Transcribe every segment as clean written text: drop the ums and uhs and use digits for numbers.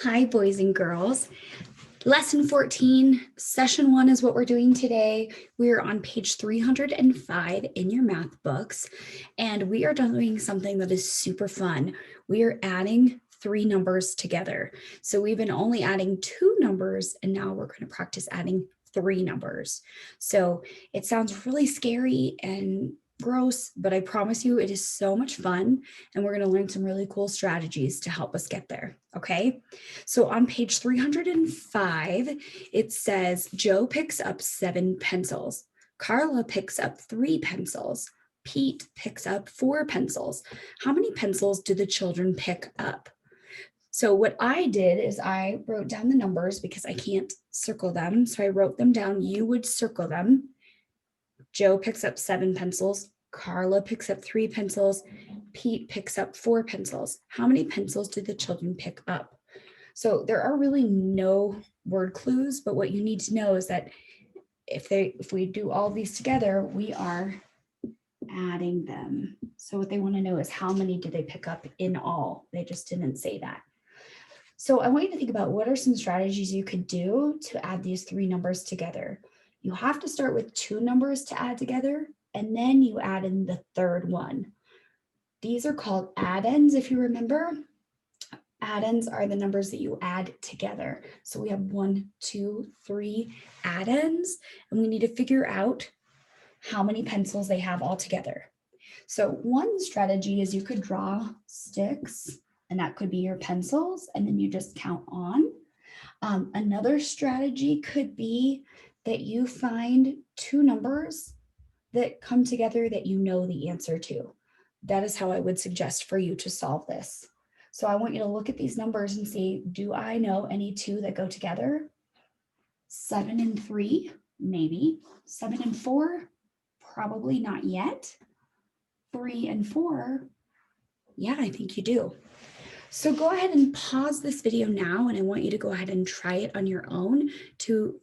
Hi, boys and girls. Lesson 14, session 1 is what we're doing today. We're on page 305 in your math books, and we are doing something that is super fun. We are adding 3 numbers together. So we've been only adding 2 numbers, and now we're going to practice adding 3 numbers. So it sounds really scary and gross, but I promise you it is so much fun, and we're going to learn some really cool strategies to help us get there. Okay, so on page 305, it says Joe picks up 7 pencils. Carla picks up 3 pencils. Pete picks up 4 pencils. How many pencils do the children pick up? So what I did is I wrote down the numbers because I can't circle them. So I wrote them down. You would circle them. Joe picks up 7 pencils. Carla picks up 3 pencils. Pete picks up 4 pencils. How many pencils do the children pick up? So there are really no word clues, but what you need to know is that if we do all these together, we are adding them. So what they want to know is how many did they pick up in all? They just didn't say that. So I want you to think about what are some strategies you could do to add these 3 numbers together. You have to start with 2 numbers to add together, and then you add in the third one. These are called add-ins, if you remember. Add-ins are the numbers that you add together. So we have 1, 2, 3 add-ins, and we need to figure out how many pencils they have all together. So one strategy is you could draw sticks, and that could be your pencils, and then you just count on. Another strategy could be that you find 2 numbers that come together that you know the answer to. That is how I would suggest for you to solve this. So I want you to look at these numbers and see, do I know any 2 that go together? 7 and 3, maybe. 7 and 4, probably not yet. 3 and 4, yeah, I think you do. So go ahead and pause this video now, and I want you to go ahead and try it on your own to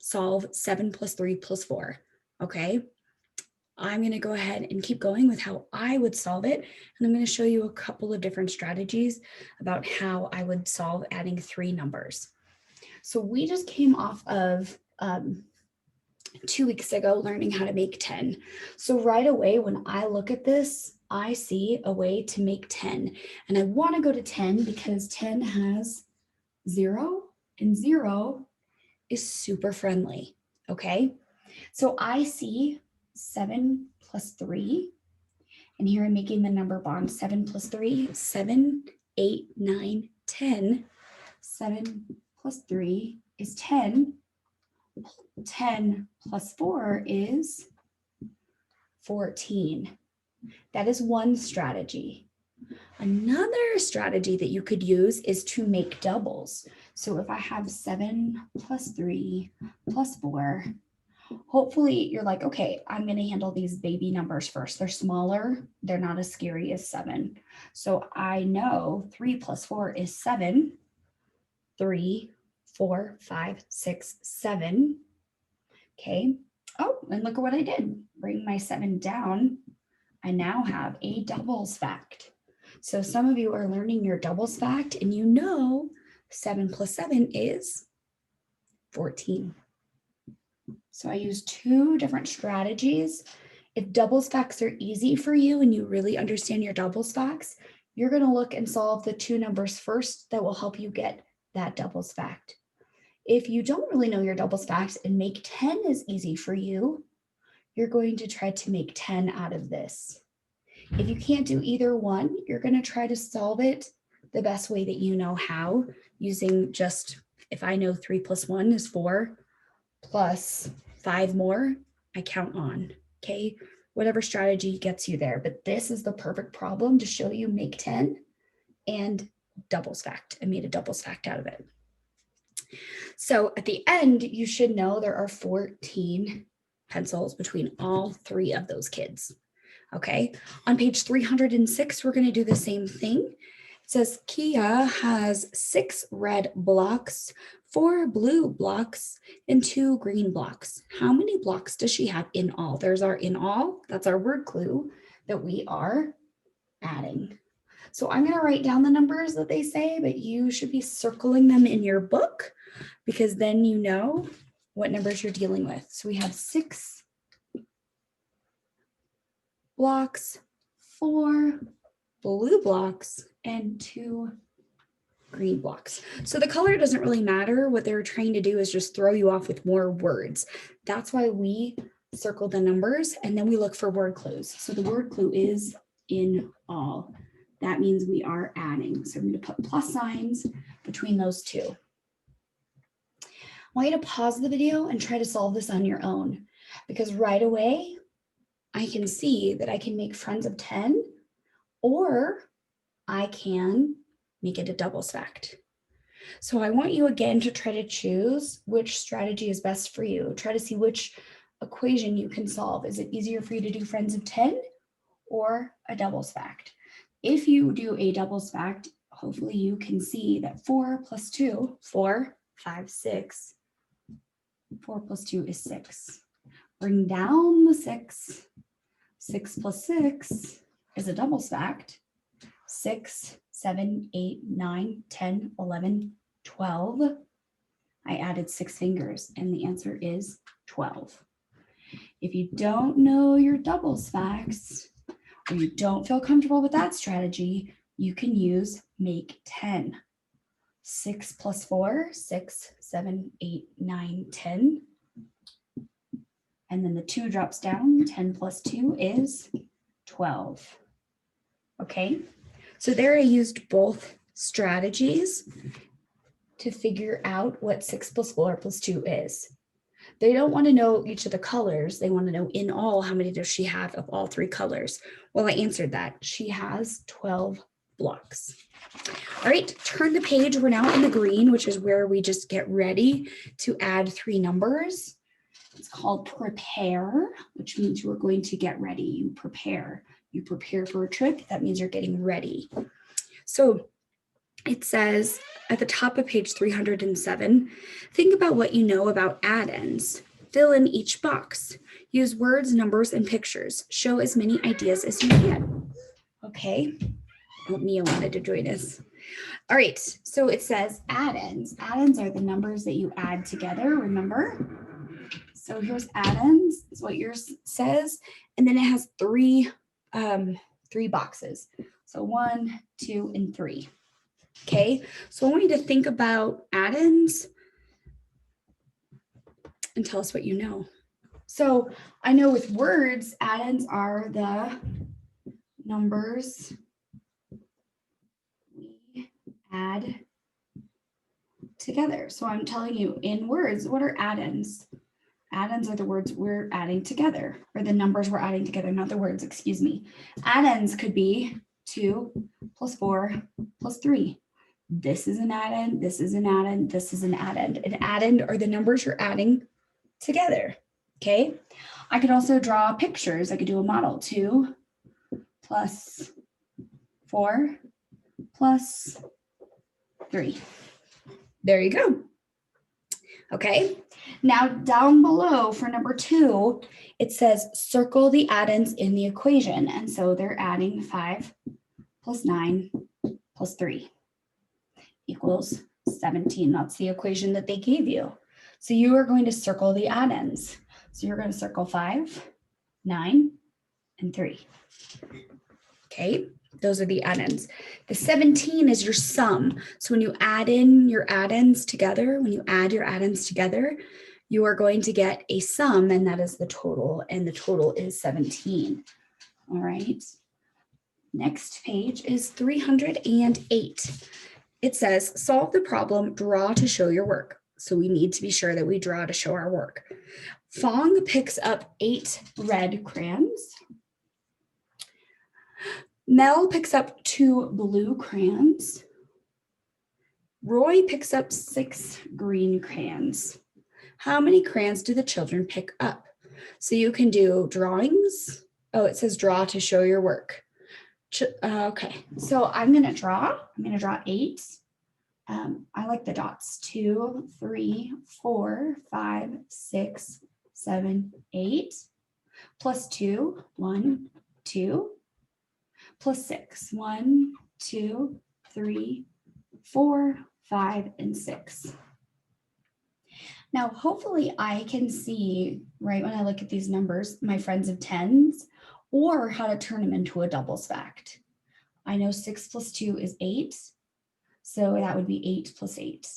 solve 7 plus 3 plus 4, okay? I'm going to go ahead and keep going with how I would solve it. And I'm going to show you a couple of different strategies about how I would solve adding 3 numbers. So we just came off of 2 weeks ago learning how to make 10. So right away, when I look at this, I see a way to make 10. And I want to go to 10 because 10 has 0, and 0 is super friendly. Okay, so I see 7 plus 3. And here I'm making the number bond. 7 plus 3, 7, 8, 9, 10. 7 plus 3 is 10. 10 plus 4 is 14. That is one strategy. Another strategy that you could use is to make doubles. So if I have 7 plus 3 plus 4, hopefully you're like, okay, I'm going to handle these baby numbers first. They're smaller. They're not as scary as 7. So I know 3 plus 4 is 7. 3, 4, 5, 6, 7. Okay. Oh, and look at what I did. Bring my 7 down. I now have a doubles fact. So some of you are learning your doubles fact, and you know 7 plus 7 is 14. So I use 2 different strategies. If doubles facts are easy for you and you really understand your doubles facts, you're going to look and solve the 2 numbers first that will help you get that doubles fact. If you don't really know your doubles facts and make 10 is easy for you, you're going to try to make 10 out of this. If you can't do either one, you're going to try to solve it the best way that you know how, using just, if I know 3 plus 1 is 4, plus 5 more, I count on, okay? Whatever strategy gets you there, but this is the perfect problem to show you make 10 and doubles fact. I made a doubles fact out of it. So at the end, you should know there are 14 pencils between all 3 of those kids. Okay, on page 306, we're going to do the same thing. It says Kia has 6 red blocks, 4 blue blocks, and 2 green blocks. How many blocks does she have in all? There's our in all. That's our word clue that we are adding. So I'm going to write down the numbers that they say, but you should be circling them in your book because then you know what numbers you're dealing with. So we have 6 blocks, 4 blue blocks, and 2 green blocks. So the color doesn't really matter. What they're trying to do is just throw you off with more words. That's why we circle the numbers and then we look for word clues. So the word clue is in all. That means we are adding. So I'm going to put plus signs between those two. I want you to pause the video and try to solve this on your own because right away I can see that I can make friends of 10 or I can make it a double stacked. So I want you again to try to choose which strategy is best for you. Try to see which equation you can solve. Is it easier for you to do friends of 10 or a double stacked? If you do a double stacked, hopefully you can see that 4 plus 2, 4, 5, 6. 4 plus 2 is 6. Bring down the 6. 6 plus 6 is a double stacked. 6, 7, 8, 9, 10, 11, 12. I added 6 fingers and the answer is 12. If you don't know your double stacks or you don't feel comfortable with that strategy, you can use make 10. 6 plus 4, 6, 7, 8, 9, 10. And then the 2 drops down. 10 plus 2 is 12. Okay, so there I used both strategies to figure out what 6 plus 4 plus 2 is. They don't want to know each of the colors. They want to know in all, how many does she have of all 3 colors? Well, I answered that. She has 12 blocks. All right, turn the page. We're now in the green, which is where we just get ready to add 3 numbers. It's called prepare, which means you are going to get ready. You prepare. You prepare for a trip. That means you're getting ready. So it says at the top of page 307, think about what you know about add-ins. Fill in each box. Use words, numbers, and pictures. Show as many ideas as you can. Okay. Oh, Mia wanted to join us. All right. So it says add-ins. Add-ins are the numbers that you add together, remember? So here's add-ins, is what yours says. And then it has 3 boxes. So 1, 2, and 3. Okay, so I want you to think about add-ins and tell us what you know. So I know with words, add-ins are the numbers we add together. So I'm telling you in words, what are add-ins? Add-ins are the words we're adding together, or the numbers we're adding together, not the words, excuse me. Add-ins could be 2 plus 4 plus 3. This is an add-in, this is an add-in, this is an add-in. An add-in are the numbers you're adding together, okay? I could also draw pictures. I could do a model. 2 plus 4 plus 3. There you go. Okay, now down below for number 2, it says circle the add-ins in the equation. And so they're adding 5 plus 9 plus 3 equals 17. That's the equation that they gave you. So you are going to circle the add-ins. So you're going to circle 5, 9, and 3. Okay, those are the add-ins. The 17 is your sum. So when you add in your add-ins together, when you add your add-ins together, you are going to get a sum, and that is the total, and the total is 17. All right. Next page is 308. It says, solve the problem, draw to show your work. So we need to be sure that we draw to show our work. Fong picks up 8 red crayons. Mel picks up 2 blue crayons. Roy picks up 6 green crayons. How many crayons do the children pick up? So you can do drawings. Oh, it says draw to show your work. Okay, so I'm going to draw 8. I like the dots. 2, 3, 4, 5, 6, 7, 8. Plus 2, 1, 2. Plus 6, 1, 2, 3, 4, 5, and 6. Now, hopefully I can see, right when I look at these numbers, my friends of tens, or how to turn them into a doubles fact. I know 6 plus 2 is 8, so that would be 8 plus 8.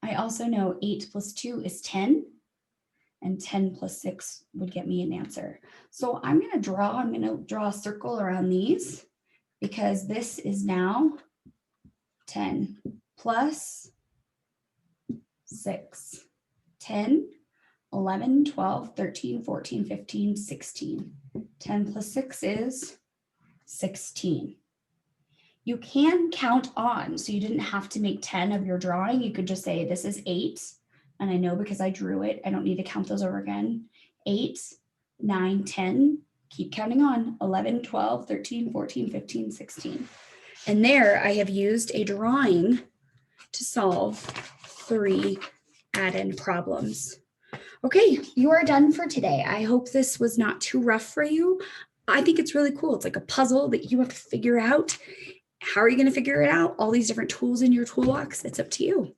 I also know 8 plus 2 is 10, and 10 plus 6 would get me an answer. So I'm going to draw a circle around these, because this is now 10 plus 6. 10, 11, 12, 13, 14, 15, 16. 10 plus 6 is 16. You can count on, so you didn't have to make 10 of your drawing. You could just say this is 8, and I know because I drew it, I don't need to count those over again. 8, 9, 10, keep counting on, 11, 12, 13, 14, 15, 16. And there I have used a drawing to solve 3 add-in problems. Okay, you are done for today. I hope this was not too rough for you. I think it's really cool. It's like a puzzle that you have to figure out. How are you going to figure it out? All these different tools in your toolbox, it's up to you.